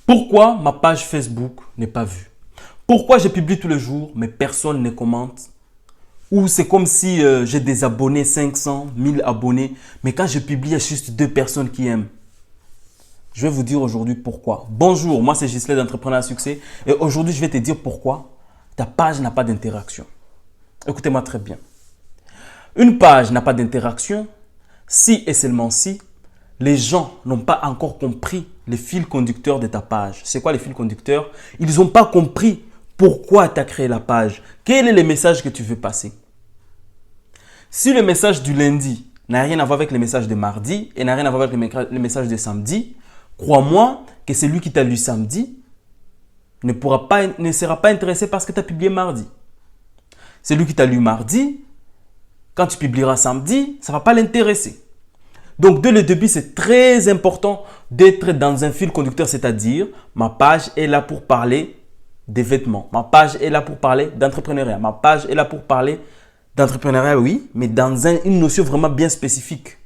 Pourquoi ma page Facebook n'est pas vue? Pourquoi je publie tous les jours mais personne ne commente? Ou c'est comme si j'ai des abonnés, 500, 1000 abonnés, mais quand je publie, il y a juste 2 personnes qui aiment. Je vais vous dire aujourd'hui pourquoi. Bonjour, moi c'est Gisèle d'Entrepreneur à Succès et aujourd'hui je vais te dire pourquoi ta page n'a pas d'interaction. Écoutez-moi très bien. Une page n'a pas d'interaction si et seulement si les gens n'ont pas encore compris les fils conducteurs de ta page. C'est quoi les fils conducteurs? Ils n'ont pas compris pourquoi tu as créé la page. Quel est le message que tu veux passer? Si le message du lundi n'a rien à voir avec le message de mardi et n'a rien à voir avec le message de samedi, crois-moi que celui qui t'a lu samedi ne sera pas intéressé par ce que tu as publié mardi. Celui qui t'a lu mardi, quand tu publieras samedi, ça ne va pas l'intéresser. Donc, dès le début, c'est très important d'être dans un fil conducteur, c'est-à-dire ma page est là pour parler des vêtements. Ma page est là pour parler d'entrepreneuriat. Ma page est là pour parler d'entrepreneuriat, oui, mais dans une notion vraiment bien spécifique.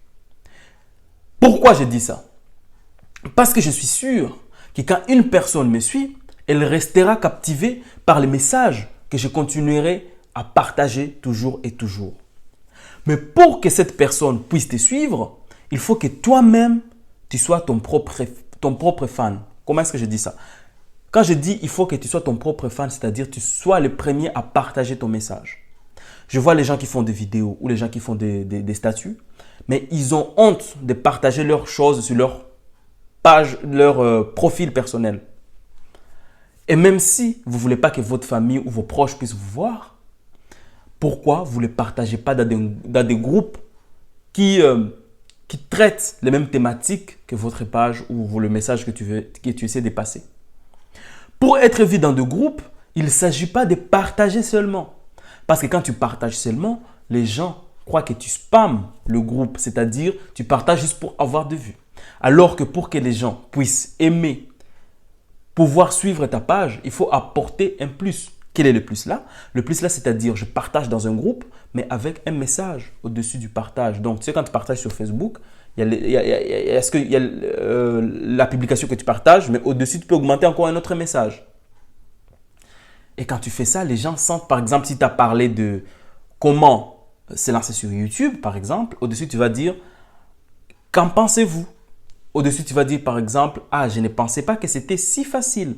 Pourquoi je dis ça? Parce que je suis sûr que quand une personne me suit, elle restera captivée par les messages que je continuerai à partager toujours et toujours. Mais pour que cette personne puisse te suivre, il faut que toi-même, tu sois ton propre fan. Comment est-ce que je dis ça? Quand je dis il faut que tu sois ton propre fan, c'est-à-dire tu sois le premier à partager ton message. Je vois les gens qui font des vidéos ou les gens qui font des statuts, mais ils ont honte de partager leurs choses sur leur page, leur profil personnel. Et même si vous ne voulez pas que votre famille ou vos proches puissent vous voir, pourquoi vous ne les partagez pas dans des groupes qui traitent les mêmes thématiques que votre page ou le message que tu essaies de passer? Pour être vu dans des groupes, il ne s'agit pas de partager seulement. Parce que quand tu partages seulement, les gens croient que tu spammes le groupe, c'est-à-dire tu partages juste pour avoir de vues. Alors que pour que les gens puissent aimer, pouvoir suivre ta page, il faut apporter un plus. Quel est le plus là? Le plus là, c'est-à-dire je partage dans un groupe, mais avec un message au-dessus du partage. Donc, tu sais, quand tu partages sur Facebook, il y a la publication que tu partages, mais au-dessus, tu peux augmenter encore un autre message. Et quand tu fais ça, les gens sentent, par exemple, si tu as parlé de comment se lancer sur YouTube, par exemple, au-dessus, tu vas dire « Qu'en pensez-vous » Au-dessus, tu vas dire, par exemple « Ah, je ne pensais pas que c'était si facile ».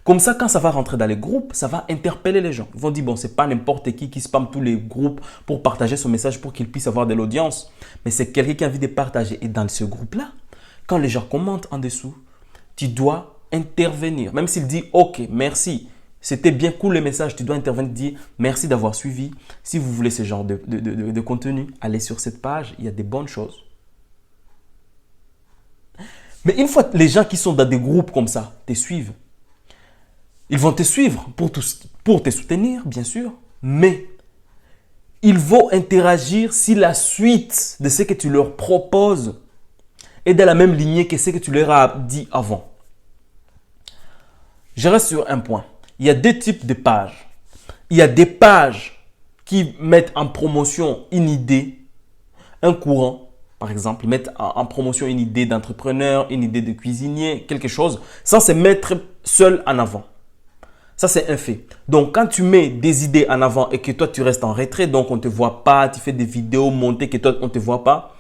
Comme ça, quand ça va rentrer dans les groupes, ça va interpeller les gens. Ils vont dire, bon, c'est pas n'importe qui spamme tous les groupes pour partager son message pour qu'il puisse avoir de l'audience. Mais c'est quelqu'un qui a envie de partager. Et dans ce groupe-là, quand les gens commentent en dessous, tu dois intervenir. Même s'il dit, ok, merci, c'était bien cool le message, tu dois intervenir, dire merci d'avoir suivi. Si vous voulez ce genre de contenu, allez sur cette page, il y a des bonnes choses. Mais une fois les gens qui sont dans des groupes comme ça te suivent, ils vont te suivre pour te soutenir, bien sûr, mais ils vont interagir si la suite de ce que tu leur proposes est dans la même lignée que ce que tu leur as dit avant. Je reste sur un point. Il y a 2 types de pages. Il y a des pages qui mettent en promotion une idée, un courant, par exemple, mettre en promotion une idée d'entrepreneur, une idée de cuisinier, quelque chose, sans se mettre seul en avant. Ça, c'est un fait. Donc, quand tu mets des idées en avant et que toi, tu restes en retrait, donc on ne te voit pas, tu fais des vidéos montées que toi, on ne te voit pas,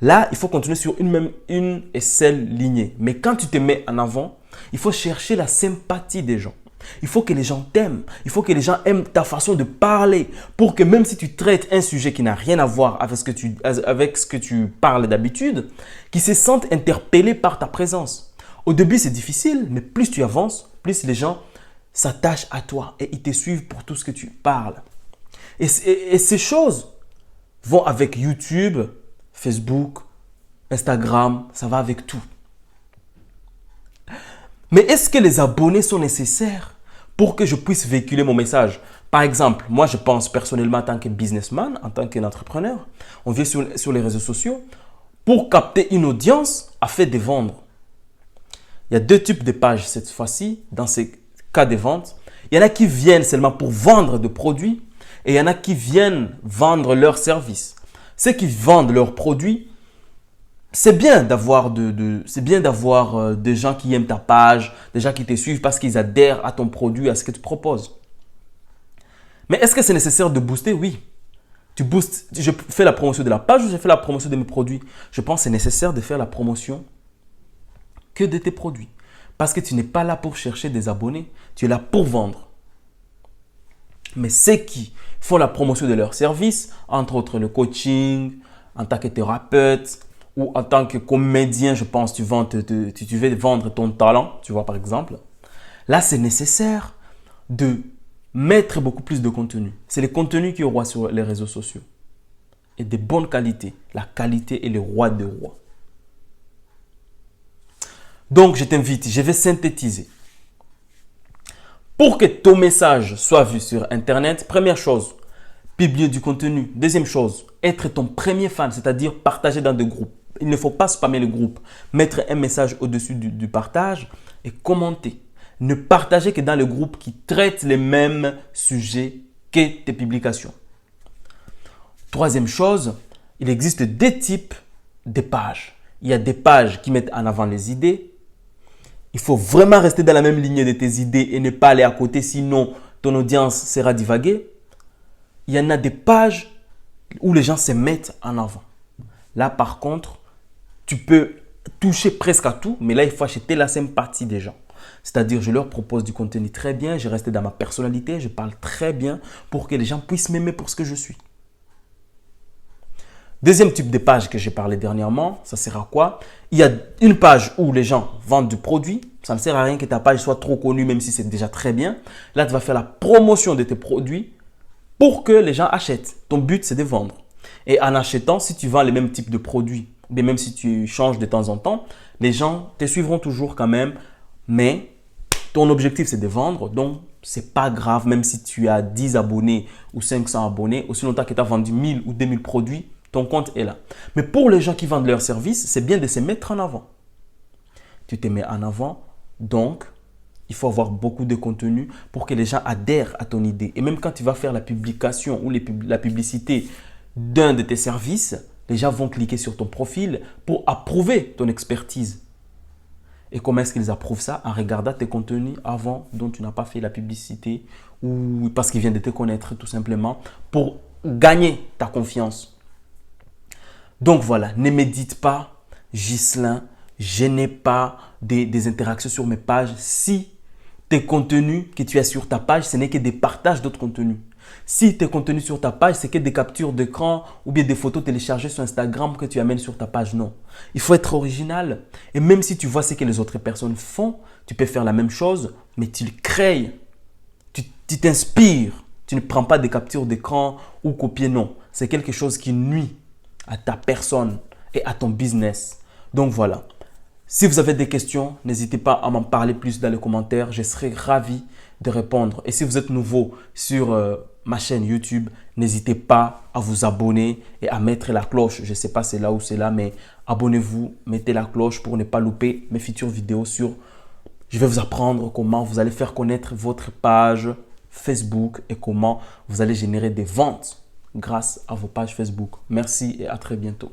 là, il faut continuer sur une et seule lignée. Mais quand tu te mets en avant, il faut chercher la sympathie des gens. Il faut que les gens t'aiment. Il faut que les gens aiment ta façon de parler pour que même si tu traites un sujet qui n'a rien à voir avec ce que tu parles d'habitude, qu'ils se sentent interpellés par ta présence. Au début, c'est difficile, mais plus tu avances, plus les gens s'attachent à toi et ils te suivent pour tout ce que tu parles. Et ces choses vont avec YouTube, Facebook, Instagram, ça va avec tout. Mais est-ce que les abonnés sont nécessaires pour que je puisse véhiculer mon message? Par exemple, moi je pense personnellement en tant que businessman, en tant qu'entrepreneur, on vient sur les réseaux sociaux pour capter une audience afin de vendre. Il y a 2 types de pages cette fois-ci dans ces cas de vente. Il y en a qui viennent seulement pour vendre des produits et il y en a qui viennent vendre leurs services. Ceux qui vendent leurs produits, c'est bien d'avoir des gens qui aiment ta page, des gens qui te suivent parce qu'ils adhèrent à ton produit, à ce que tu proposes. Mais est-ce que c'est nécessaire de booster? Oui. Tu boostes, je fais la promotion de la page ou je fais la promotion de mes produits? Je pense que c'est nécessaire de faire la promotion que de tes produits. Parce que tu n'es pas là pour chercher des abonnés, tu es là pour vendre. Mais ceux qui font la promotion de leurs services, entre autres le coaching, en tant que thérapeute ou en tant que comédien, je pense, tu veux vendre ton talent, tu vois par exemple. Là, c'est nécessaire de mettre beaucoup plus de contenu. C'est le contenu qui est roi sur les réseaux sociaux. Et de bonne qualité. La qualité est le roi des rois. Donc, je t'invite, je vais synthétiser. Pour que ton message soit vu sur Internet, première chose, publier du contenu. Deuxième chose, être ton premier fan, c'est-à-dire partager dans des groupes. Il ne faut pas spammer le groupe. Mettre un message au-dessus du partage et commenter. Ne partager que dans le groupe qui traite les mêmes sujets que tes publications. Troisième chose, il existe deux types de pages. Il y a des pages qui mettent en avant les idées. Il faut vraiment rester dans la même ligne de tes idées et ne pas aller à côté, sinon ton audience sera divaguée. Il y en a des pages où les gens se mettent en avant. Là, par contre, tu peux toucher presque à tout, mais là, il faut acheter la sympathie des gens. C'est-à-dire, je leur propose du contenu très bien, je reste dans ma personnalité, je parle très bien pour que les gens puissent m'aimer pour ce que je suis. Deuxième type de page que j'ai parlé dernièrement, ça sert à quoi? Il y a une page où les gens vendent du produit. Ça ne sert à rien que ta page soit trop connue, même si c'est déjà très bien. Là, tu vas faire la promotion de tes produits pour que les gens achètent. Ton but, c'est de vendre. Et en achetant, si tu vends les mêmes types de produits, mais même si tu changes de temps en temps, les gens te suivront toujours quand même. Mais ton objectif, c'est de vendre. Donc, ce n'est pas grave, même si tu as 10 abonnés ou 500 abonnés, aussi longtemps que tu as vendu 1000 ou 2000 produits, ton compte est là. Mais pour les gens qui vendent leurs services, c'est bien de se mettre en avant. Tu te mets en avant, donc il faut avoir beaucoup de contenu pour que les gens adhèrent à ton idée. Et même quand tu vas faire la publication ou la publicité d'un de tes services, les gens vont cliquer sur ton profil pour approuver ton expertise. Et comment est-ce qu'ils approuvent ça? En regardant tes contenus avant dont tu n'as pas fait la publicité ou parce qu'ils viennent de te connaître tout simplement pour gagner ta confiance. Donc voilà, ne médite pas, Ghislain, je n'ai pas des interactions sur mes pages si tes contenus que tu as sur ta page, ce n'est que des partages d'autres contenus. Si tes contenus sur ta page, c'est que des captures d'écran ou bien des photos téléchargées sur Instagram que tu amènes sur ta page, non. Il faut être original. Et même si tu vois ce que les autres personnes font, tu peux faire la même chose, mais tu le crées. Tu t'inspires. Tu ne prends pas des captures d'écran ou copier, non. C'est quelque chose qui nuit à ta personne et à ton business. Donc voilà. Si vous avez des questions, n'hésitez pas à m'en parler plus dans les commentaires. Je serai ravi de répondre. Et si vous êtes nouveau sur ma chaîne YouTube, n'hésitez pas à vous abonner et à mettre la cloche. Je ne sais pas c'est là ou c'est là, mais abonnez-vous, mettez la cloche pour ne pas louper mes futures vidéos sur... Je vais vous apprendre comment vous allez faire connaître votre page Facebook et comment vous allez générer des ventes grâce à vos pages Facebook. Merci et à très bientôt.